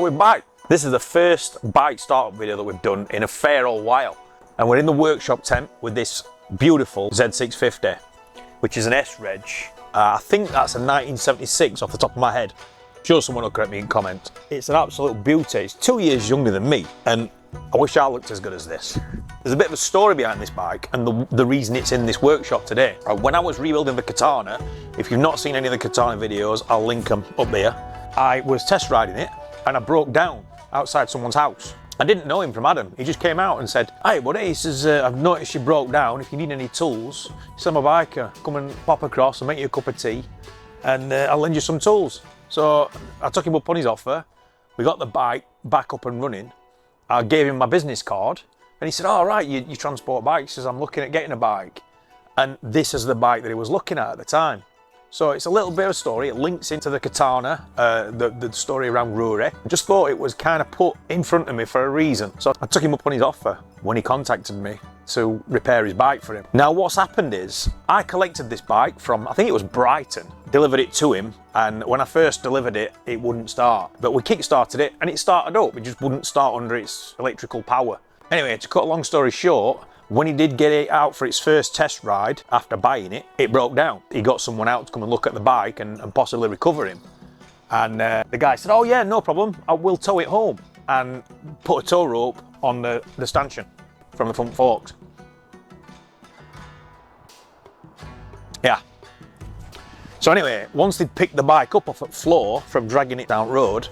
So we're back. This is the first bike startup video that we've done in a fair old while. And we're in the workshop tent with this beautiful Z650, which is an S-Reg. I think that's a 1976 off the top of my head. Sure, someone will correct me in comments. It's an absolute beauty. It's 2 years younger than me, and I wish I looked as good as this. There's a bit of a story behind this bike and the reason it's in this workshop today. When I was rebuilding the Katana, if you've not seen any of the Katana videos, I'll link them up there. I was test riding it and I broke down outside someone's house. I didn't know him from Adam. He just came out and said, "Hey buddy," he says, "I've noticed you broke down. If you need any tools, send my biker. Come and pop across and make you a cup of tea and I'll lend you some tools." So I took him up on his offer. We got the bike back up and running. I gave him my business card and he said, "Oh right, you transport bikes." He says, "I'm looking at getting a bike." And this is the bike that he was looking at the time. So it's a little bit of a story. It links into the Katana, the story around Rory. I just thought it was kind of put in front of me for a reason. So I took him up on his offer when he contacted me to repair his bike for him. Now what's happened is, I collected this bike from, I think it was Brighton, delivered it to him, and when I first delivered it, it wouldn't start. But we kick-started it and it started up, it just wouldn't start under its electrical power. Anyway, to cut a long story short, when he did get it out for its first test ride after buying it, it broke down. He got someone out to come and look at the bike and possibly recover him. And the guy said, "Oh yeah, no problem, I will tow it home," and put a tow rope on the stanchion from the front forks. Yeah. So anyway, once they'd picked the bike up off the floor from dragging it down road,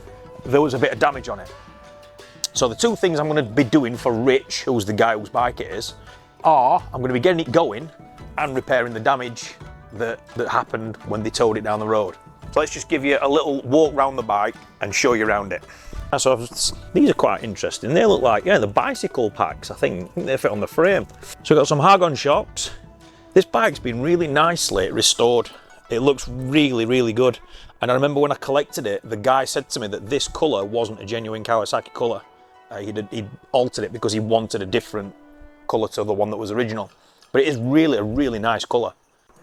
there was a bit of damage on it. So the two things I'm going to be doing for Rich, who's the guy whose bike it is, are I'm going to be getting it going and repairing the damage that happened when they towed it down the road. So let's just give you a little walk around the bike and show you around it. So these are quite interesting. They look like, yeah, the bicycle packs. I think they fit on the frame. So we've got some Hargon shocks. This bike's been really nicely restored. It looks really, really good. And I remember when I collected it, the guy said to me that this colour wasn't a genuine Kawasaki colour. He'd altered it because he wanted a different colour to the one that was original. But it is really a really nice colour.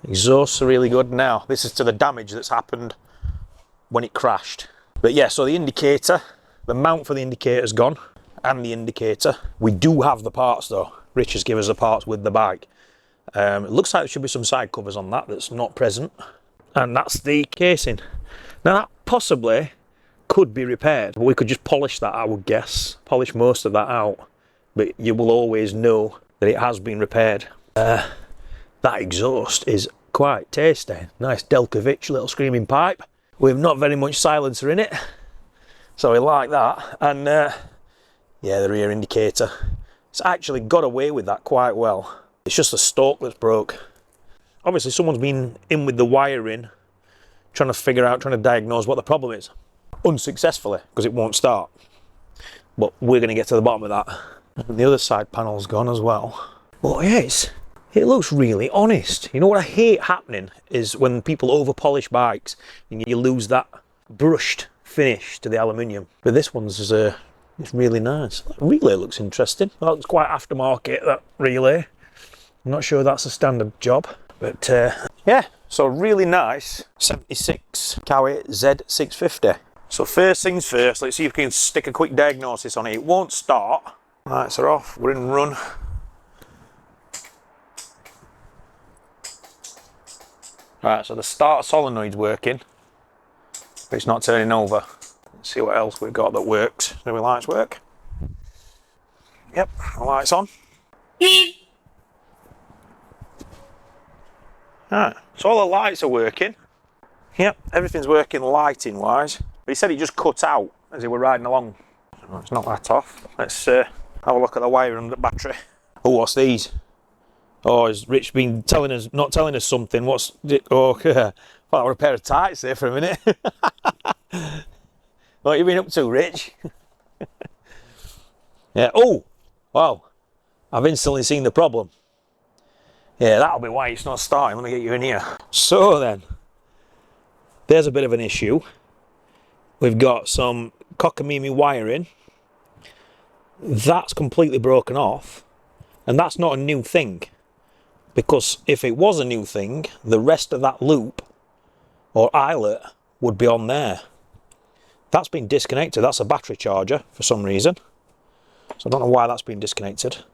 Exhausts are really good. Now, this is to the damage that's happened when it crashed. But yeah, so the indicator, the mount for the indicator's gone, and the indicator. We do have the parts though. Rich has given us the parts with the bike. It looks like there should be some side covers on that that's not present. And that's the casing. Now that possibly could be repaired, but we could just polish that, I would guess. Polish most of that out, but you will always know that it has been repaired. That exhaust is quite tasty. Nice Delkovich little screaming pipe with not very much silencer in it, so we like that. And yeah, the rear indicator, it's actually got away with that quite well. It's just the stalk that's broke. Obviously someone's been in with the wiring, trying to diagnose what the problem is. Unsuccessfully, because it won't start. But we're going to get to the bottom of that. And the other side panel's gone as well. But yeah, it looks really honest. You know what I hate happening is when people over polish bikes and you lose that brushed finish to the aluminium. But this one's it's really nice. That relay looks interesting. That looks quite aftermarket, that relay. I'm not sure that's a standard job. But yeah, so really nice 76 Kawi Z650. So first things first, let's see if we can stick a quick diagnosis on it. It won't start. Lights are off, we're in run. Right, so the starter solenoid's working, but it's not turning over. Let's see what else we've got that works. Do the lights work? Yep, the lights on. Right, so all the lights are working. Yep, everything's working lighting wise. But he said he just cut out as he were riding along. So it's not that off. Let's have a look at the wire and the battery. Oh, what's these? Oh, has Rich been telling us, not telling us something? What's it? Oh, I thought I were a pair of tights there for a minute. What have you been up to, Rich? Yeah, oh, wow. I've instantly seen the problem. Yeah, that'll be why it's not starting. Let me get you in here. So then, there's a bit of an issue. We've got some cockamamie wiring. That's completely broken off. And that's not a new thing. Because if it was a new thing, the rest of that loop or eyelet would be on there. That's been disconnected. That's a battery charger for some reason. So I don't know why that's been disconnected.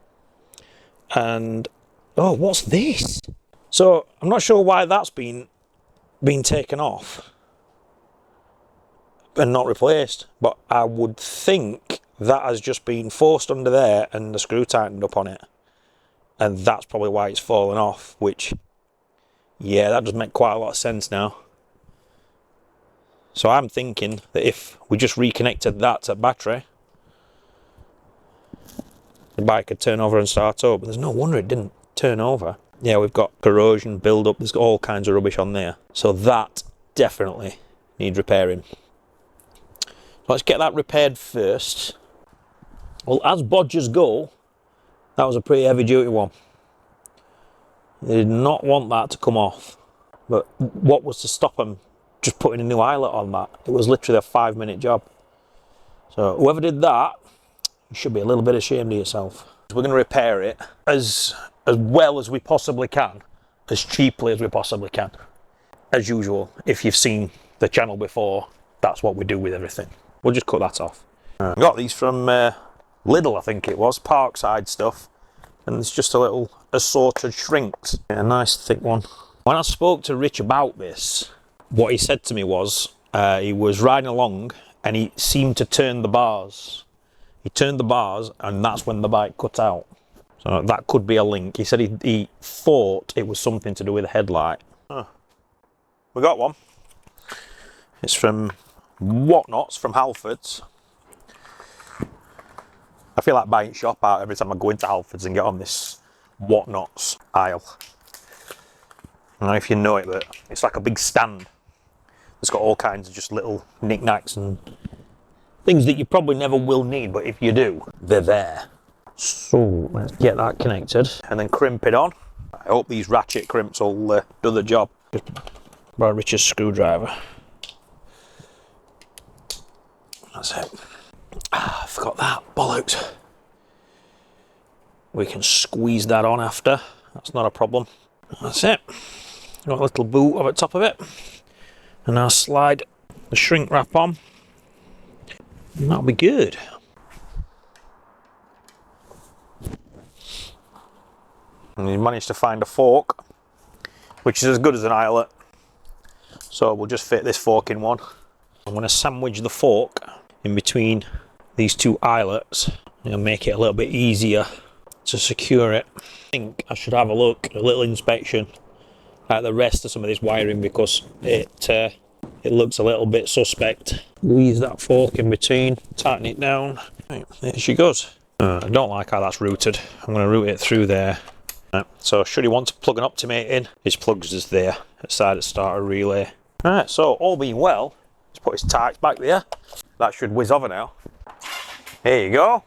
And, oh, what's this? So I'm not sure why that's been taken off and not replaced. But I would think that has just been forced under there and the screw tightened up on it. And that's probably why it's fallen off, which, yeah, that does make quite a lot of sense now. So I'm thinking that if we just reconnected that to battery, the bike could turn over and start up. But there's no wonder it didn't turn over. Yeah, we've got corrosion build up. There's all kinds of rubbish on there. So that definitely needs repairing. Let's get that repaired first. Well, as bodgers go, that was a pretty heavy duty one. They did not want that to come off. But what was to stop them just putting a new eyelet on that? It was literally a 5-minute job. So whoever did that, you should be a little bit ashamed of yourself. We're going to repair it as well as we possibly can, as cheaply as we possibly can. As usual, if you've seen the channel before, that's what we do with everything. We'll just cut that off. I got these from Lidl, I think it was, Parkside stuff. And it's just a little assorted shrinks. Yeah, a nice thick one. When I spoke to Rich about this, what he said to me was, he was riding along and he seemed to turn the bars. He turned the bars and that's when the bike cut out. So that could be a link. He said he thought it was something to do with the headlight. Huh. We got one. It's from Whatnots from Halfords. I feel like buying shop out every time I go into Halfords and get on this Whatnots aisle. I don't know if you know it, but it's like a big stand. It's got all kinds of just little knickknacks and things that you probably never will need, but if you do, they're there. So let's get that connected and then crimp it on. I hope these ratchet crimps will do the job. Just borrow Richard's screwdriver. That's it. I forgot that, bollocks. We can squeeze that on after, that's not a problem. That's it. Got a little boot over the top of it. And I'll slide the shrink wrap on. And that'll be good. And we managed to find a fork, which is as good as an eyelet. So we'll just fit this fork in one. I'm going to sandwich the fork in between these two eyelets and make it a little bit easier to secure it. I think I should have a look, a little inspection at the rest of some of this wiring because it looks a little bit suspect. Squeeze that fork in between, tighten it down. Right, there she goes. I don't like how that's routed. I'm going to route it through there. Right, so should you want to plug an Optimate in, his plug's just there aside the starter relay. Right, so all being well, let's put his tacks back there. That should whiz over now. Here you go.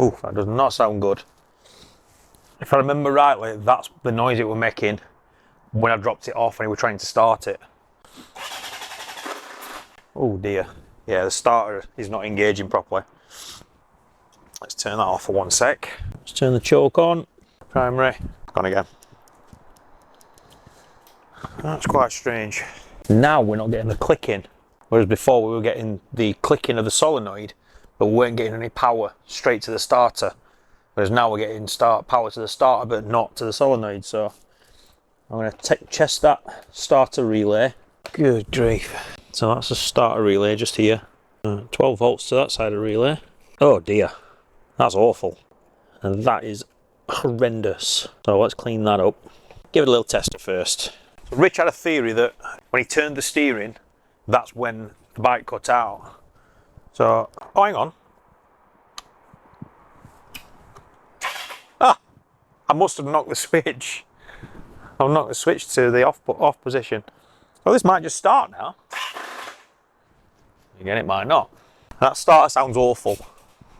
Ooh, that does not sound good. If I remember rightly, that's the noise it was making when I dropped it off and we were trying to start it. Oh dear. Yeah, the starter is not engaging properly. Let's turn that off for 1 sec. Let's turn the choke on. Primary. On again. That's quite strange. Now we're not getting the clicking. Whereas before we were getting the clicking of the solenoid, but we weren't getting any power straight to the starter. Whereas now we're getting power to the starter, but not to the solenoid. So I'm going to test that starter relay. Good grief. So that's a starter relay just here. 12 volts to that side of the relay. Oh dear, that's awful. And that is horrendous. So let's clean that up. Give it a little tester first. So Rich had a theory that when he turned the steering, that's when the bike cut out. So, oh hang on. Ah, I must have knocked the switch. I've knocked the switch to the off position. Well, this might just start now. Again, it might not. That starter sounds awful,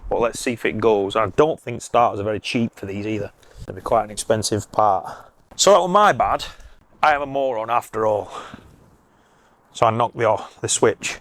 but let's see if it goes. I don't think starters are very cheap for these either. They'll be quite an expensive part. So that was my bad. I am a moron after all. So I knocked the switch.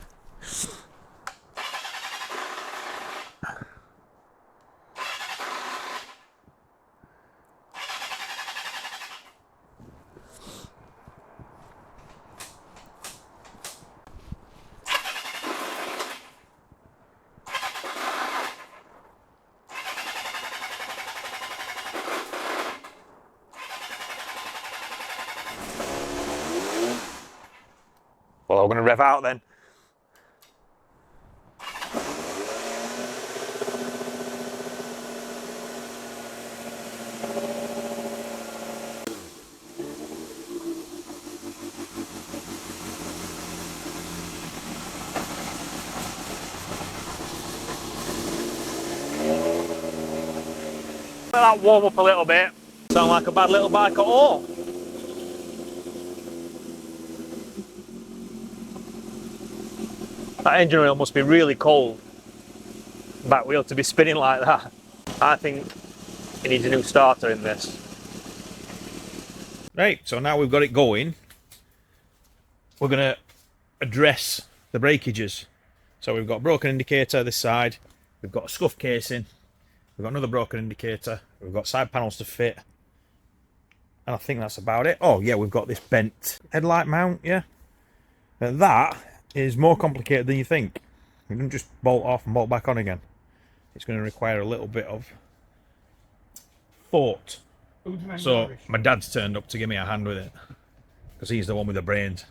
Well, I'm going to rev out then. Let that warm up a little bit. Sound like a bad little bike at all. That engine oil must be really cold. Back wheel to be spinning like that. I think it needs a new starter in this. Right, so now we've got it going, we're going to address the breakages. So we've got a broken indicator this side, we've got a scuff casing, we've got another broken indicator, we've got side panels to fit, and I think that's about it. Oh yeah, we've got this bent headlight mount, yeah. And that is more complicated than you think. You can just bolt off and bolt back on again. It's going to require a little bit of thought. So my dad's turned up to give me a hand with it, because he's the one with the brains.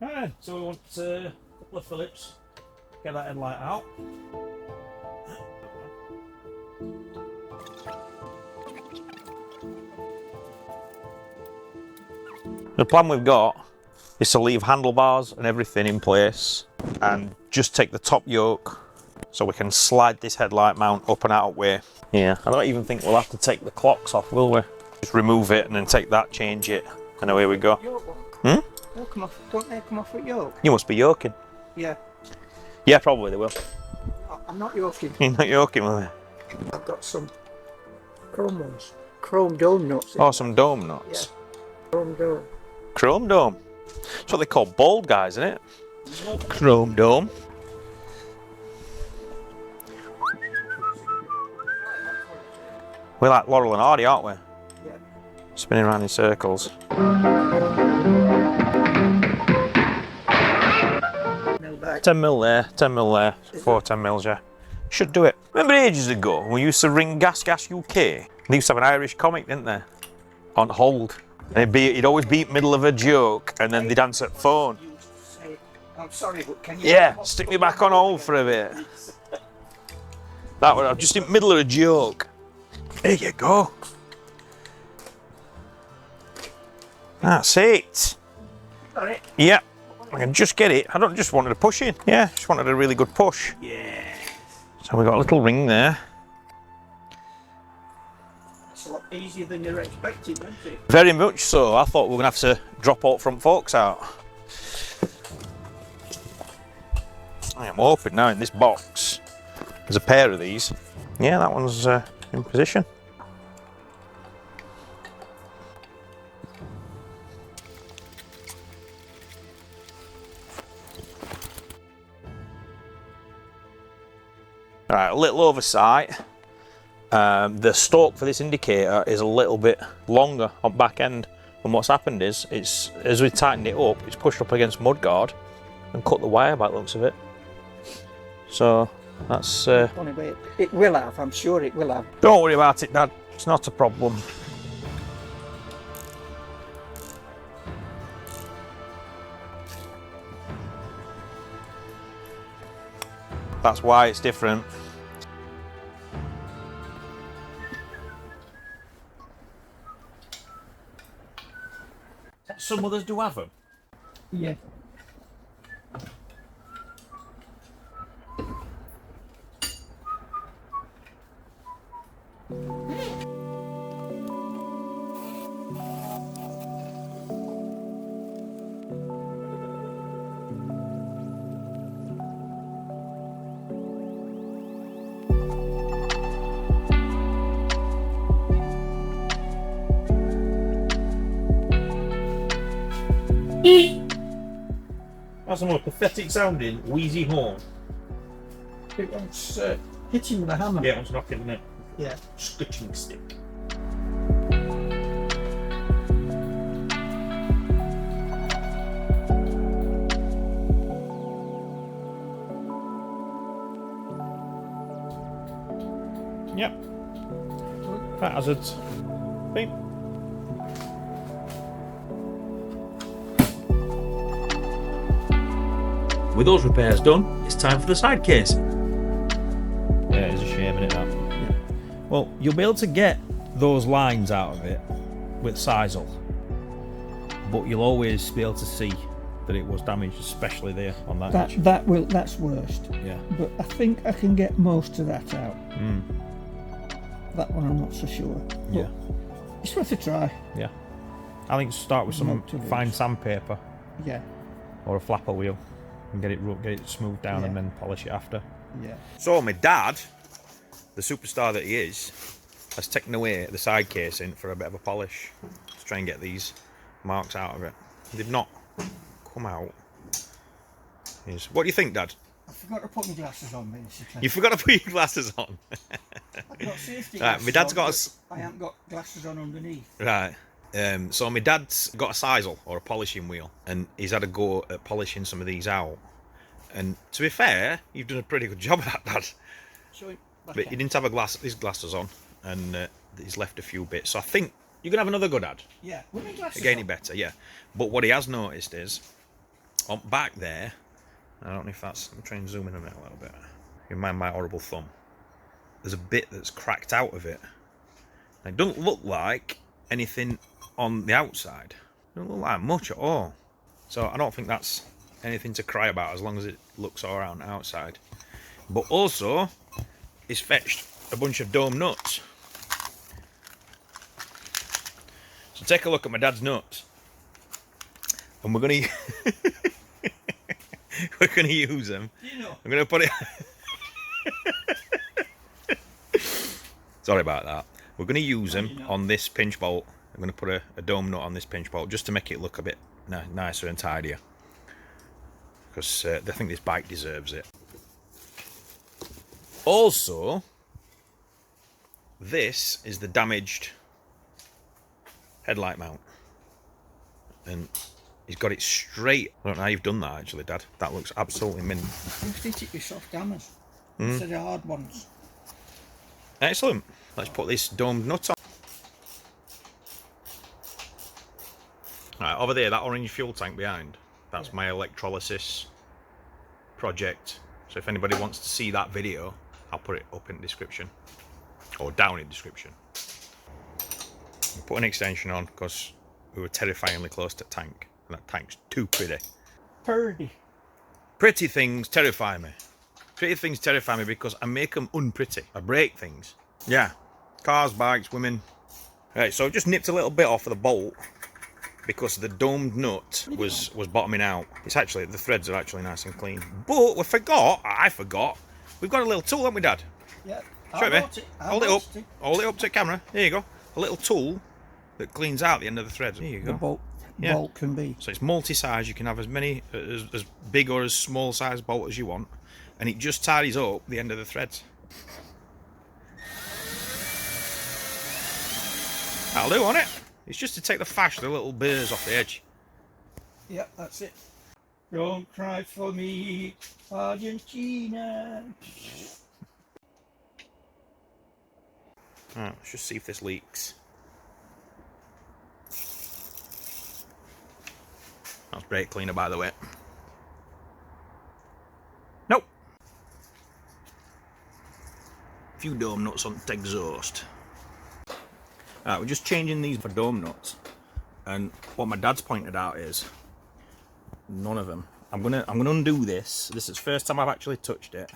Right, so we want a couple of Phillips, get that headlight out. The plan we've got is to leave handlebars and everything in place and just take the top yoke so we can slide this headlight mount up and out of way. Yeah, I don't even think we'll have to take the clocks off, will we? Just remove it and then take that, change it, and away we go. Hmm? They'll come off, don't they come off with yoke? You must be yoking. Yeah. Yeah, probably they will. I'm not yoking. You're not yoking, will they? I've got some chrome ones. Chrome dome nuts. Oh, some dome nuts. Yeah. Chrome dome. Chrome dome. That's what they call bald guys, isn't it? Chrome dome. We're like Laurel and Hardy, aren't we? Yeah. Spinning around in circles. Mill back. 10 mil there, 10 mil there, 10 mils, yeah. Should do it. Remember ages ago, we used to ring Gas UK? They used to have an Irish comic, didn't they? On hold. And he'd always be middle of a joke, and then they'd answer the phone. I'm sorry, but can you... Yeah, stick me back on hold for a bit. That was, I'm just in the middle of a joke. There you go. That's it. Got it? Yeah, I can just get it. I don't just wanted a push in. Yeah, just wanted a really good push. Yeah. So we got a little ring there. It's a lot easier than you're expecting, isn't it? Very much so. I thought we were going to have to drop all front forks out. I am hoping now in this box there's a pair of these. Yeah, that one's in position. Alright, a little oversight. The stalk for this indicator is a little bit longer on back end, and what's happened is, it's as we tightened it up, it's pushed up against mudguard and cut the wire by the looks of it. So that's... Anyway, it will have, I'm sure it will have. Don't worry about it, Dad, it's not a problem. That's why it's different. Some others do have them. Yeah. That's a more pathetic sounding, wheezy horn. It wants hitting with a hammer. Yeah, it wants knocking in it. Yeah. Scratching stick. Yep. Fat hazards. Beep. with those repairs done, it's time for the side case. Yeah, it's a shame, isn't it, that? Yeah. Well, you'll be able to get those lines out of it with sisal, but you'll always be able to see that it was damaged, especially there on that edge. That's worst. Yeah. But I think I can get most of that out. Mm. That one I'm not so sure. But Yeah. it's worth a try. Yeah. I think start with some Multi-wheels. fine sandpaper Yeah. or a flapper wheel and get it smoothed down Yeah. and then polish it after. Yeah. So my dad, the superstar that he is, has taken away the side casing for a bit of a polish to try and get these marks out of it. They've not come out. What do you think, Dad? I forgot to put my glasses on, basically. You forgot to put your glasses on. I've got safety Right, glasses my dad's on, got but I haven't got glasses on underneath. Right. So my dad's got a sisal or a polishing wheel, and he's had a go at polishing some of these out. And to be fair, you've done a pretty good job of that, Dad. But he didn't have his glasses on, and he's left a few bits. So I think you're gonna have another go, Dad. Yeah, with my glasses Getting it on. better, yeah. But what he has noticed is, on back there, I don't know if that's, I'm trying to zoom in on it a little bit. You mind my horrible thumb. There's a bit that's cracked out of it. And it doesn't look like anything on the outside. It doesn't look like much at all. So I don't think that's anything to cry about as long as it looks all around the outside. But also, he's fetched a bunch of dome nuts. So take a look at my dad's nuts. And we're gonna we're gonna use them. You know. I'm gonna put it sorry about that. We're gonna use them on this pinch bolt. I'm gonna put a dome nut on this pinch bolt just to make it look a bit nicer and tidier. Because I think this bike deserves it. Also, this is the damaged headlight mount. And he's got it straight. I don't know how you've done that actually, Dad. That looks absolutely mint. You fit it with soft hammers instead of hard ones. Excellent. Let's put this domed nut on. Right, over there, that orange fuel tank behind, that's my electrolysis project. So if anybody wants to see that video, I'll put it up in the description. Or down in the description. Put an extension on because we were terrifyingly close to the tank. And that tank's too pretty. Purdy. Pretty things terrify me. Pretty things terrify me because I make them unpretty. I break things. Yeah. Cars, bikes, women. Right, so I've just nipped a little bit off of the bolt because the domed nut was bottoming out. It's actually, the threads are actually nice and clean. But I forgot. We've got a little tool, haven't we, Dad? Yeah. Show me. Hold it up. Hold it up to the camera. There you go. A little tool that cleans out the end of the threads. There you go. The bolt can be. So it's multi-size. You can have as many, as big or as small size bolt as you want. And it just tidies up the end of the threads. That'll do, won't it? It's just to take the fash, the little burrs off the edge. Yep, that's it. Don't cry for me, Argentina. Right, let's just see if this leaks. That's brake cleaner, by the way. Nope. A few dome nuts on the exhaust. Right, we're just changing these for dome nuts, and what my dad's pointed out is none of them. I'm gonna undo this. This is the first time I've actually touched it.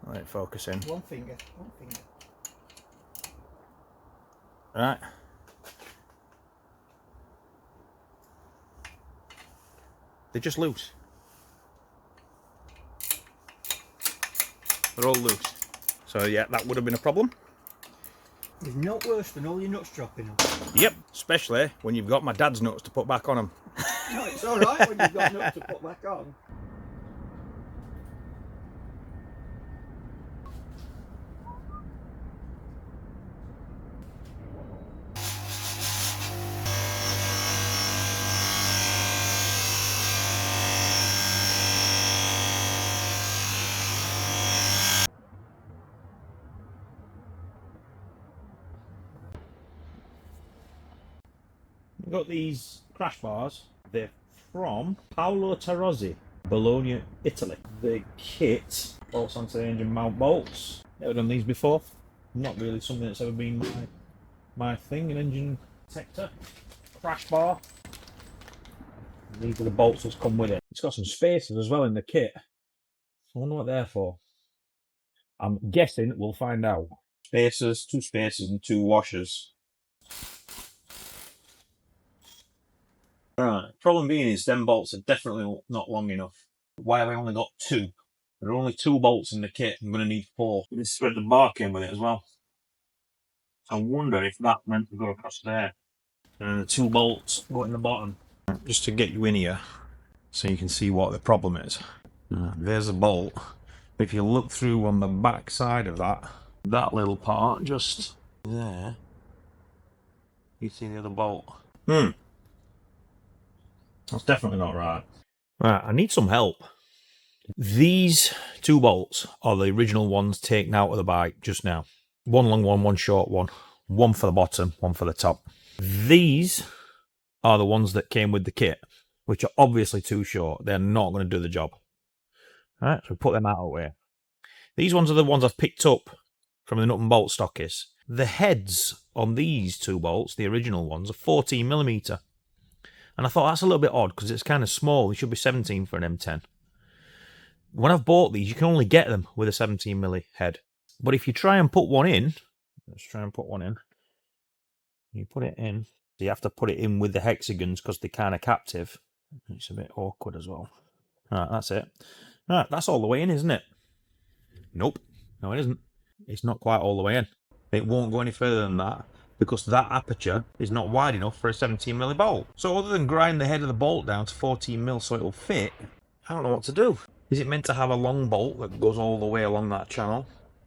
Let it focus in. One finger. Right. They're just loose. They're all loose. So yeah, that would have been a problem. It's not worse than all your nuts dropping off. Yep, especially when you've got my dad's nuts to put back on them. No, it's alright when you've got nuts to put back on. We've got these crash bars. They're from Paolo Tarozzi. Bologna, Italy. The kit bolts onto the engine mount bolts. Never done these before. Not really something that's ever been my thing, an engine protector. Crash bar. These are the bolts that's come with it. It's got some spacers as well in the kit. I wonder what they're for. I'm guessing we'll find out. Spacers, 2 spacers and 2 washers. Right, problem being is them bolts are definitely not long enough. Why have I only got 2? There are only 2 bolts in the kit. I'm going to need 4. This is where the bar came with it as well. I wonder if that meant to go across there. And the 2 bolts go in the bottom. Just to get you in here so you can see what the problem is. There's a bolt. If you look through on the back side of that little part just there, you see the other bolt. That's definitely not right. Right, I need some help. These 2 bolts are the original ones taken out of the bike just now. One long one, one short one. One for the bottom, one for the top. These are the ones that came with the kit, which are obviously too short. They're not going to do the job. All right, so we put them out of the way. These ones are the ones I've picked up from the nut and bolt stockists. The heads on these 2 bolts, the original ones, are 14mm. And I thought that's a little bit odd because it's kind of small. It should be 17 for an M10. When I've bought these, you can only get them with a 17mm head. But if you try and put one in, let's try and put one in. You put it in. You have to put it in with the hexagons because they're kind of captive. It's a bit awkward as well. All right, that's it. All right, that's all the way in, isn't it? Nope. No, it isn't. It's not quite all the way in. It won't go any further than that because that aperture is not wide enough for a 17mm bolt. So other than grind the head of the bolt down to 14mm so it'll fit, I don't know what to do. Is it meant to have a long bolt that goes all the way along that channel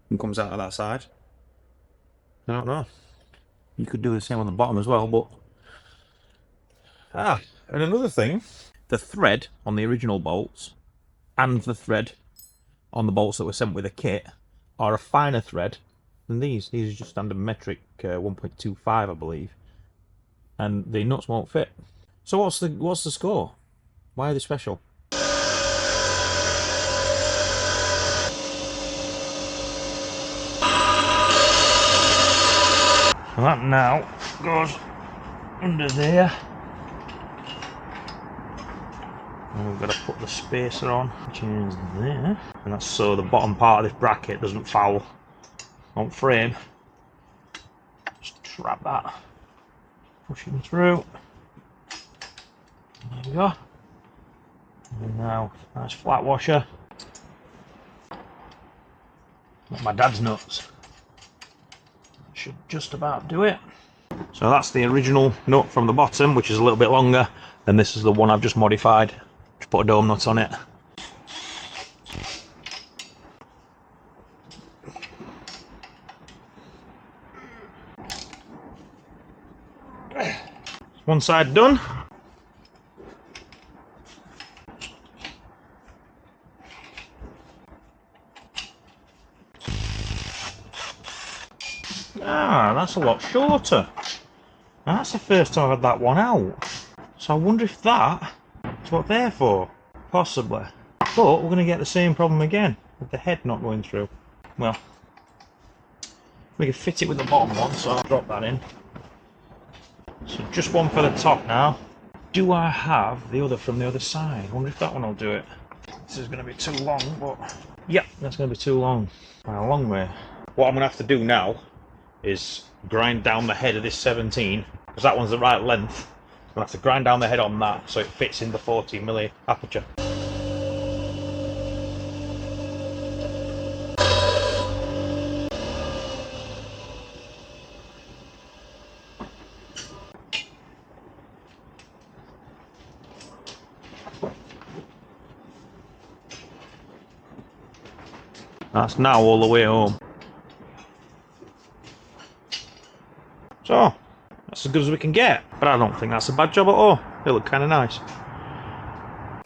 and comes out of that side? I don't know. You could do the same on the bottom as well, but... and another thing, the thread on the original bolts and the thread on the bolts that were sent with the kit are a finer thread than these. These are just standard metric 1.25, I believe, and the nuts won't fit. So what's the score? Why are they special? Well, that now goes under there, and we've got to put the spacer on, which is there, and that's so the bottom part of this bracket doesn't foul on frame. Just trap that, pushing through. There we go. And now nice flat washer. Like my dad's nuts. Should just about do it. So that's the original nut from the bottom, which is a little bit longer, and this is the one I've just modified. Just put a dome nut on it. One side done. That's a lot shorter. That's the first time I've had that one out. So I wonder if that's what they're for. Possibly. But we're going to get the same problem again with the head not going through. Well, we can fit it with the bottom one, so I'll drop that in. So just one for the top now. Do I have the other from the other side? I wonder if that one will do it. This is going to be too long, but... Yep, that's going to be too long. A long way. What I'm going to have to do now is grind down the head of this 17, because that one's the right length. I'm going to have to grind down the head on that so it fits in the 14mm aperture. That's now all the way home. So, that's as good as we can get, but I don't think that's a bad job at all. They look kind of nice.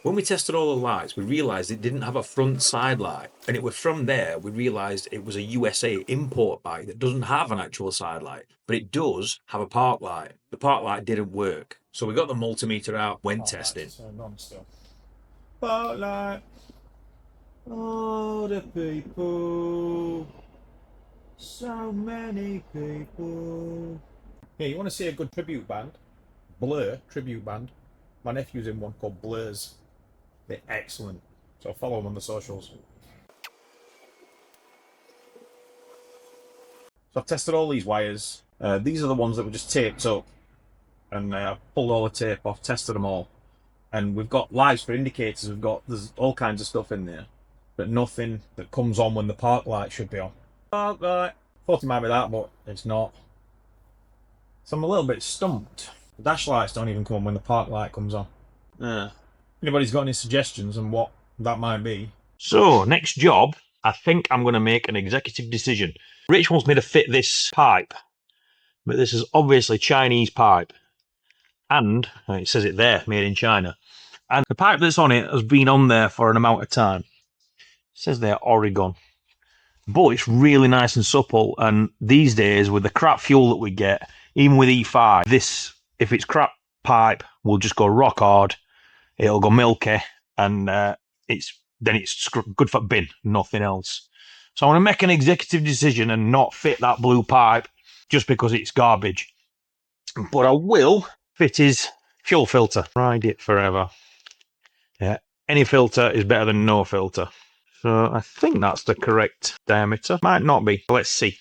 When we tested all the lights, we realised it didn't have a front side light, and it was from there we realised it was a USA import bike that doesn't have an actual side light, but it does have a park light. The park light didn't work, so we got the multimeter out, went testing. park light. Oh, the people. So many people. Yeah, you want to see a good tribute band? Blur tribute band. My nephew's in one called Blurs. They're excellent. So follow them on the socials. So I've tested all these wires. These are the ones that were just taped up. And I've pulled all the tape off, tested them all. And we've got lights for indicators. There's all kinds of stuff in there. But nothing that comes on when the park light should be on. Park light. Thought it might be that, but it's not. So I'm a little bit stumped. The dash lights don't even come on when the park light comes on. Anybody's got any suggestions on what that might be? So, next job, I think I'm going to make an executive decision. Rich wants me to fit this pipe, but this is obviously Chinese pipe. And, it says it there, made in China. And the pipe that's on it has been on there for an amount of time. It says there, Oregon. But it's really nice and supple, and these days with the crap fuel that we get, even with E5, this, if it's crap pipe, will just go rock hard, it'll go milky, and it's good for bin, nothing else. So I want to make an executive decision and not fit that blue pipe just because it's garbage. But I will fit his fuel filter. Ride it forever. Yeah, any filter is better than no filter. So I think that's the correct diameter. Might not be. Let's see.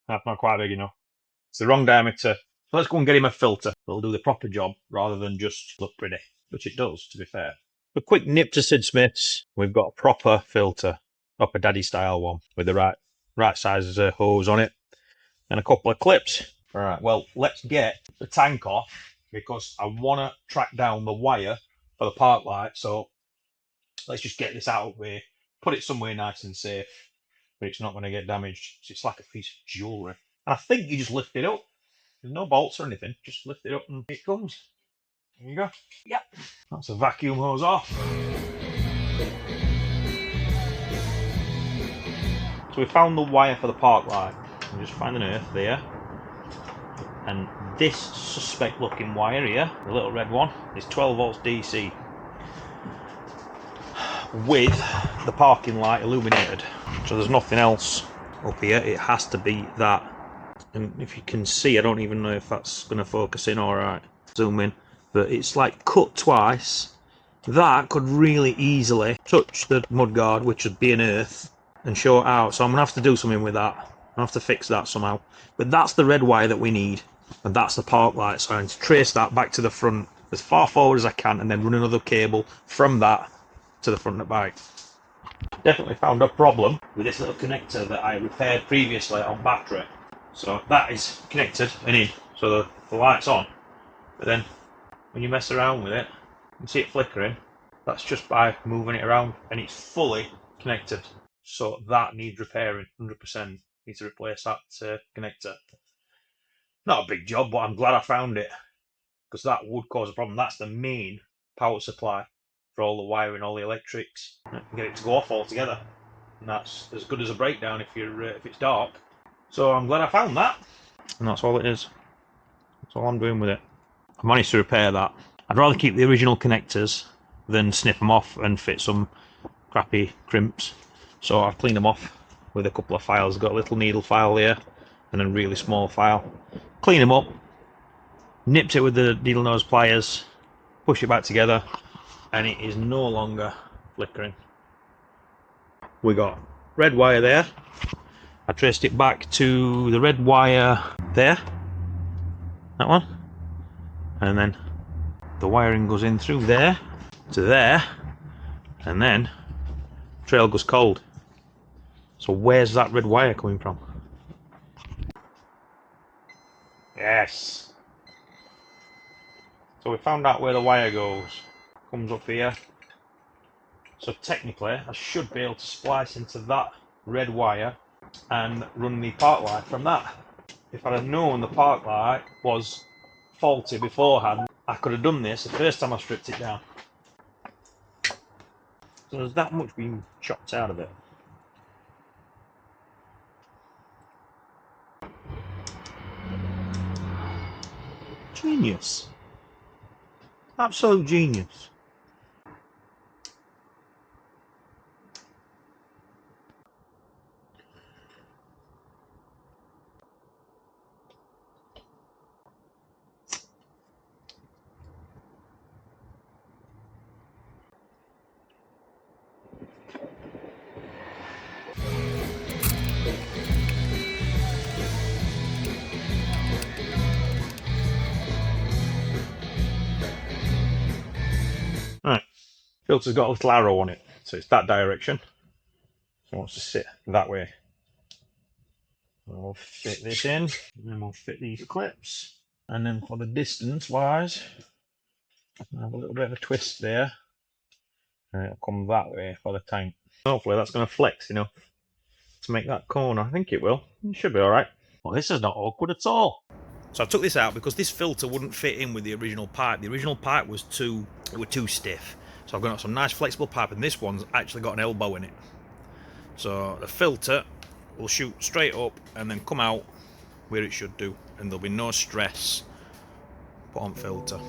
That's not quite big enough. It's the wrong diameter. So let's go and get him a filter. It'll do the proper job rather than just look pretty. Which it does, to be fair. A quick nip to Sid Smith's. We've got a proper filter. Proper daddy style one. With the right size hose on it. And a couple of clips. Alright, well, let's get the tank off. Because I want to track down the wire for the park light. So let's just get this out of the way. Put it somewhere nice and safe, but it's not going to get damaged. So it's like a piece of jewellery. And I think you just lift it up. There's no bolts or anything. Just lift it up and it comes. There you go. Yep. That's a vacuum hose off. So we found the wire for the park light. We just find an earth there. And this suspect looking wire here, the little red one, is 12 volts DC. With the parking light illuminated, so there's nothing else up here. It has to be that. And if you can see, I don't even know if that's going to focus in alright. Zoom in, but it's like cut twice. That could really easily touch the mudguard, which would be an earth, and short out. So I'm gonna have to do something with that. I have to fix that somehow. But that's the red wire that we need, and that's the park light. So I need to trace that back to the front as far forward as I can, and then run another cable from that to the front of the bike. Definitely found a problem with this little connector that I repaired previously on battery. So that is connected and in, so the light's on. But then when you mess around with it, you can see it flickering. That's just by moving it around, and it's fully connected. So that needs repairing, 100%. Need to replace that connector. Not a big job, but I'm glad I found it, because that would cause a problem. That's the main power supply for all the wiring, all the electrics. Get it to go off altogether, and that's as good as a breakdown if it's dark. So I'm glad I found that, and that's all it is. That's all I'm doing with it. I managed to repair that. I'd rather keep the original connectors than snip them off and fit some crappy crimps. So I've cleaned them off with a couple of files. I've got a little needle file here and a really small file. Clean them up, nipped it with the needle nose pliers, push it back together, and it is no longer flickering. We got red wire there. I traced it back to the red wire there, that one, and then the wiring goes in through there to there, and then trail goes cold. So where's that red wire coming from? Yes. So we found out where the wire goes. Comes up here. So technically I should be able to splice into that red wire and run the park light from that. If I'd have known the park light was faulty beforehand, I could have done this the first time I stripped it down. So there's that much being chopped out of it. Genius. Absolute genius. Filter's got a little arrow on it, so it's that direction. So it wants to sit that way. We'll fit this in, and then we'll fit these clips. And then for the distance wise, I'll have a little bit of a twist there. And it'll come that way for the tank. Hopefully that's going to flex enough to make that corner. I think it will. It should be alright. Well, this is not awkward at all. So I took this out because this filter wouldn't fit in with the original pipe. The original pipe was too stiff. So I've got some nice flexible pipe, and this one's actually got an elbow in it. So the filter will shoot straight up and then come out where it should do, and there'll be no stress put on filter.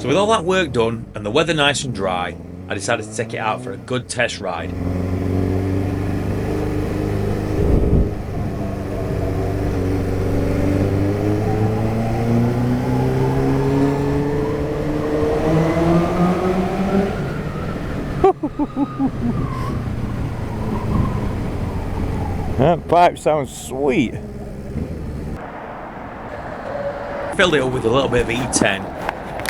So with all that work done and the weather nice and dry, I decided to take it out for a good test ride. That pipe sounds sweet. Filled it up with a little bit of E10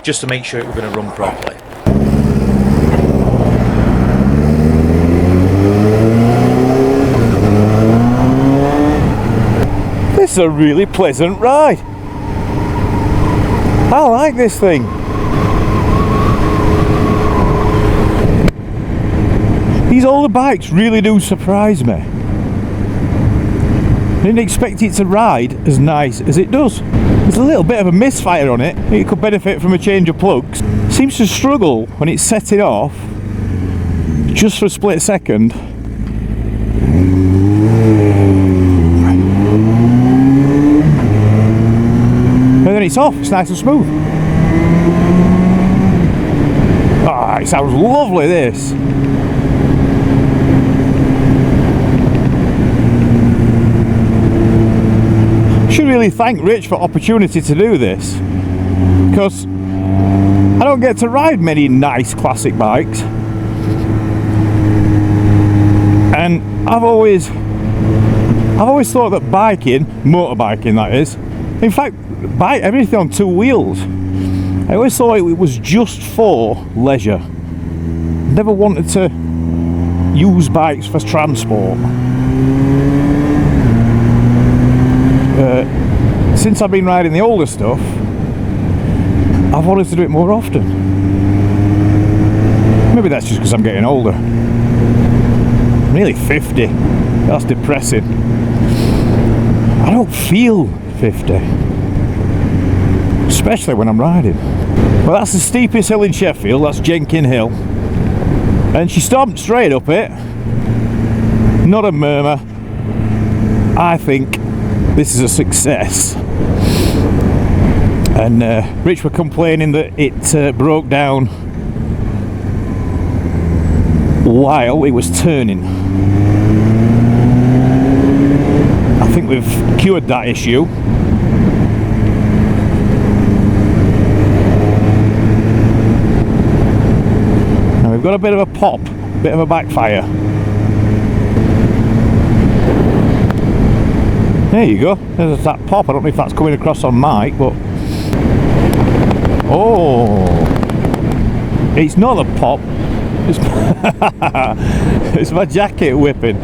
just to make sure it was going to run properly. This is a really pleasant ride. I like this thing. These older bikes really do surprise me. I didn't expect it to ride as nice as it does. There's a little bit of a misfire on it. It could benefit from a change of plugs. Seems to struggle when it's setting off, just for a split second. And then it's off, it's nice and smooth. Ah, it sounds lovely, this. Really thank Rich for opportunity to do this, because I don't get to ride many nice classic bikes, and I've always thought that motorbiking that is, in fact everything on two wheels, I always thought it was just for leisure. Never wanted to use bikes for transport. Since I've been riding the older stuff, I've wanted to do it more often. Maybe that's just because I'm getting older. I'm nearly 50. That's depressing. I don't feel 50. Especially when I'm riding. Well, that's the steepest hill in Sheffield. That's Jenkin Hill. And she stomped straight up it. Not a murmur. I think this is a success. And Rich were complaining that it broke down while it was turning. I think we've cured that issue. we've got a bit of a pop, a bit of a backfire. There you go, there's that pop. I don't know if that's coming across on mic, but... Oh! It's not a pop, it's, it's my jacket whipping.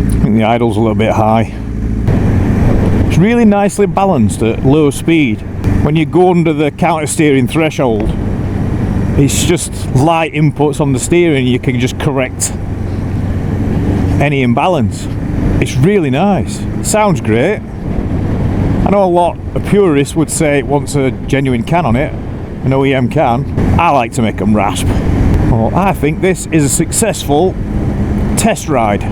I think the idle's a little bit high. It's really nicely balanced at low speed. When you go under the counter steering threshold, it's just light inputs on the steering, you can just correct any imbalance. It's really nice. Sounds great. I know a lot of purists would say it wants a genuine can on it, an OEM can. I like to make them rasp. Well, I think this is a successful test ride.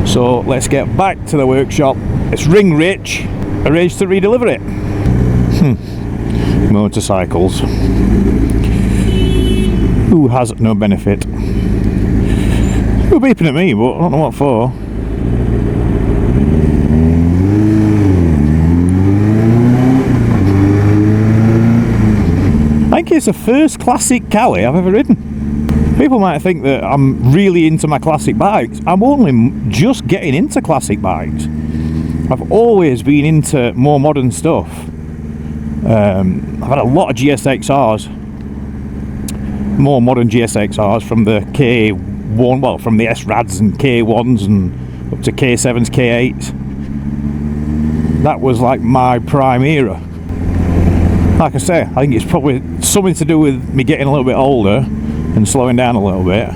So let's get back to the workshop. Let's ring Rich, arrange to redeliver it. Motorcycles. Who has no benefit? You're beeping at me, but I don't know what for. I think it's the first classic Cowie I've ever ridden. People might think that I'm really into my classic bikes. I'm only just getting into classic bikes. I've always been into more modern stuff. I've had a lot of GSXRs, more modern GSXRs, from the K1, well, from the S-Rads and K1s and up to K7s, K8s. That was like my prime era. Like I say, I think it's probably something to do with me getting a little bit older and slowing down a little bit.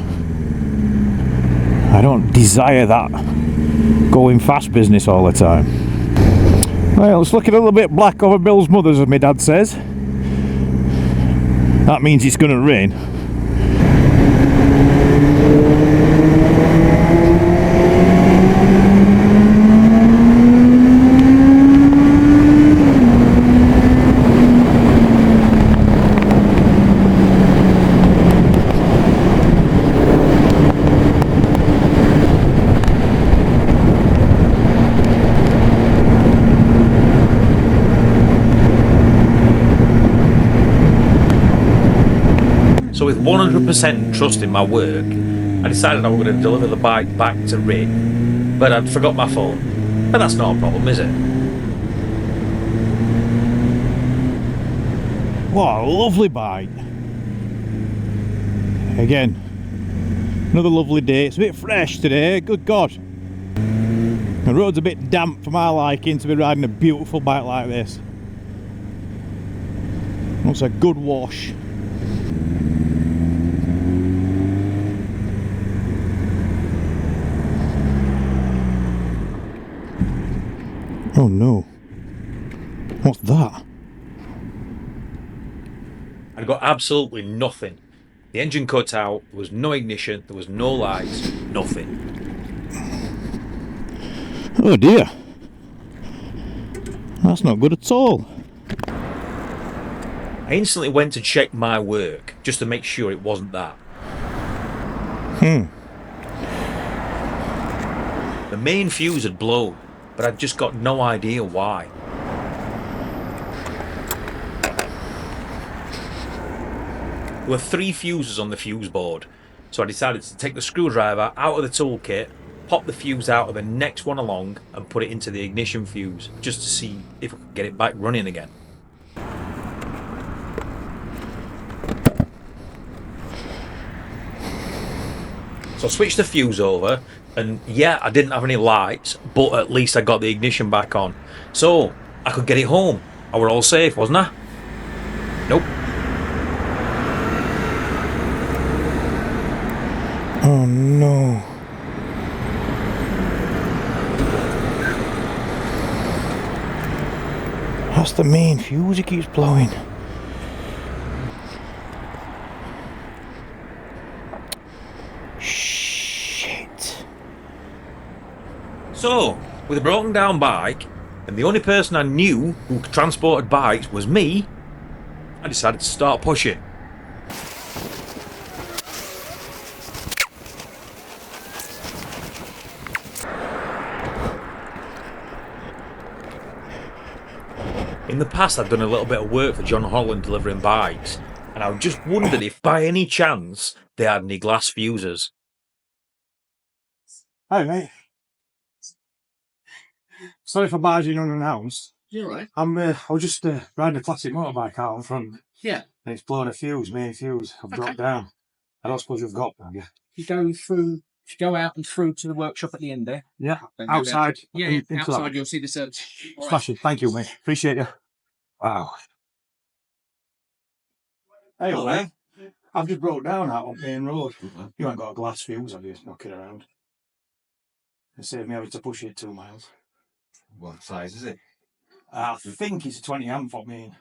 I don't desire that going fast business all the time. Well, it's looking a little bit black over Bill's mother's, as my dad says. That means it's going to rain. So with 100% trust in my work, I decided I was going to deliver the bike back to Rick, but I'd forgot my phone. But that's not a problem, is it? What a lovely bike. Again, another lovely day. It's a bit fresh today, good God. The road's a bit damp for my liking to be riding a beautiful bike like this. Wants a good wash. Oh no. What's that? I'd got absolutely nothing. The engine cut out, there was no ignition, there was no lights, nothing. Oh dear. That's not good at all. I instantly went to check my work, just to make sure it wasn't that. The main fuse had blown, but I'd just got no idea why. There were 3 fuses on the fuse board, so I decided to take the screwdriver out of the toolkit, pop the fuse out of the next one along and put it into the ignition fuse, just to see if I could get it back running again. So I switched the fuse over, and yeah, I didn't have any lights, but at least I got the ignition back on. So I could get it home. I were all safe, wasn't I? Nope. Oh no. That's the main fuse, he keeps blowing. Shit. So, with a broken down bike, and the only person I knew who transported bikes was me, I decided to start pushing. In the past, I'd done a little bit of work for John Holland delivering bikes, and I just wondered if by any chance they had any glass fuses. Hi mate. Sorry for barging unannounced. You're right. I was just riding a classic motorbike out in front. Yeah. And it's blown a fuse, main fuse. I've dropped down. I don't suppose you've got one, yeah? You go through, if you go out and through to the workshop at the end there. Yeah, Then go down. outside. Yeah, into that. outside you'll see the service. All right. Smashing. Thank you, mate. Appreciate you. Wow. Hey, Hello, mate. I've just broke down out on main road. You ain't got a glass fuse, have you? Knocking around. It saved me having to push it 2 miles. What size is it? I think it's a 20 amp for me.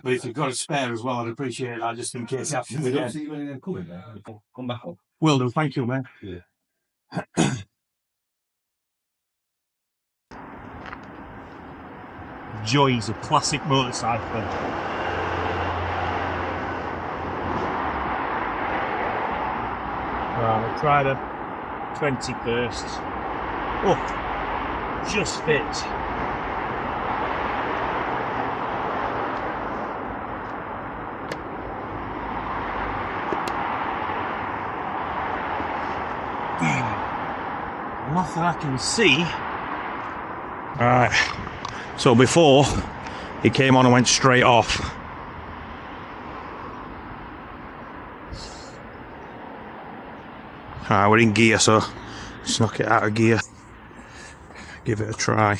But if you've got a spare as well, I'd appreciate that just in case it happens I don't again. see you any of them coming, mate. Come back up. Will do, thank you, mate. Yeah. Joys of classic motorcycle. Right, we'll try the 21st. Oh, just fits. Nothing I can see. Alright, so before it came on and went straight off. Alright, we're in gear, so let's knock it out of gear. Give it a try.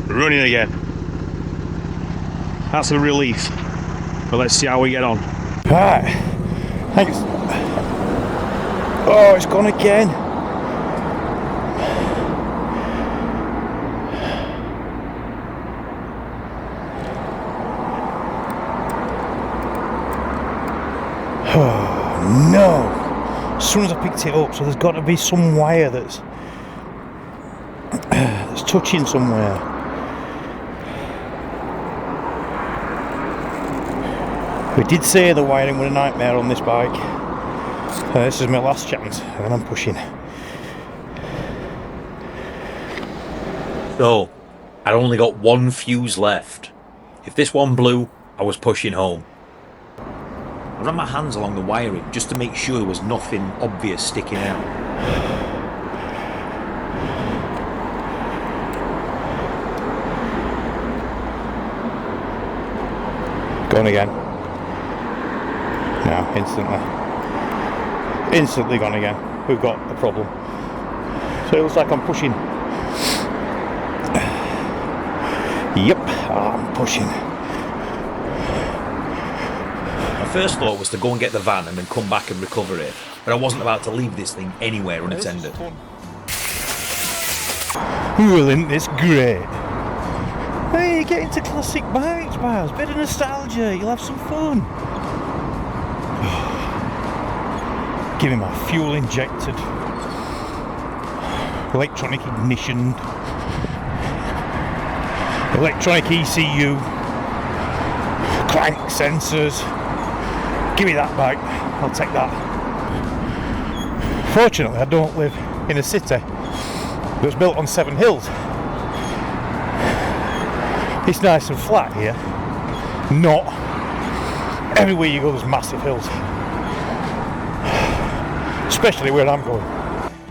Running again. That's a relief. But let's see how we get on. Right. Thanks. Oh, it's gone again. Oh no. As soon as I picked it up, so there's got to be some wire that's touching somewhere. We did say the wiring was a nightmare on this bike. This is my last chance, and I'm pushing. So, I'd only got one fuse left. If this one blew, I was pushing home. I ran my hands along the wiring just to make sure there was nothing obvious sticking out. Going again. No, instantly gone again. We've got a problem. So it looks like I'm pushing. Yep, I'm pushing. My first thought was to go and get the van and then come back and recover it, but I wasn't about to leave this thing anywhere unattended. Well, isn't this great? Hey, get into classic bikes, Miles. Bit of nostalgia. You'll have some fun. Give me my fuel injected, electronic ignition, electronic ECU, crank sensors. Give me that bike. I'll take that. Fortunately, I don't live in a city that's built on 7 hills. It's nice and flat here. Not everywhere you go there's massive hills. Especially where I'm going.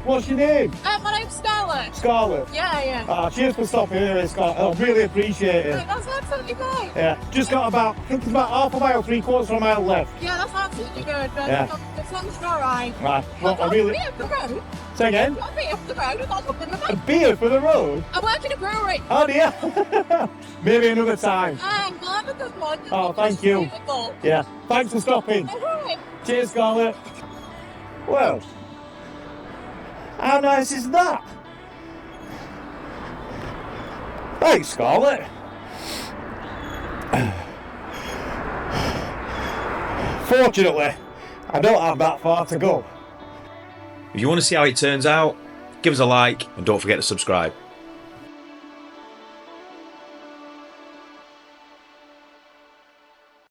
What's your name? My name's Scarlett. Scarlett. Yeah. Cheers for stopping here, Scarlett. I really appreciate it. That's absolutely fine. Yeah, just got about, I think it's about half a mile, 3/4 of a mile left. Yeah, that's absolutely good. Yeah. As long as you're alright. Right, well, I really... Beer for the road. Say again? Got a beer for the road. I've got something in the A back. beer for the road? I work in a brewery. Oh dear. Maybe another time. I'm glad of this one. Oh, thank you. Beautiful. Yeah, thanks for stopping. Alright. Cheers, Scarlett. Well, how nice is that? Thanks, Scarlett. Fortunately, I don't have that far to go. If you want to see how it turns out, give us a like and don't forget to subscribe.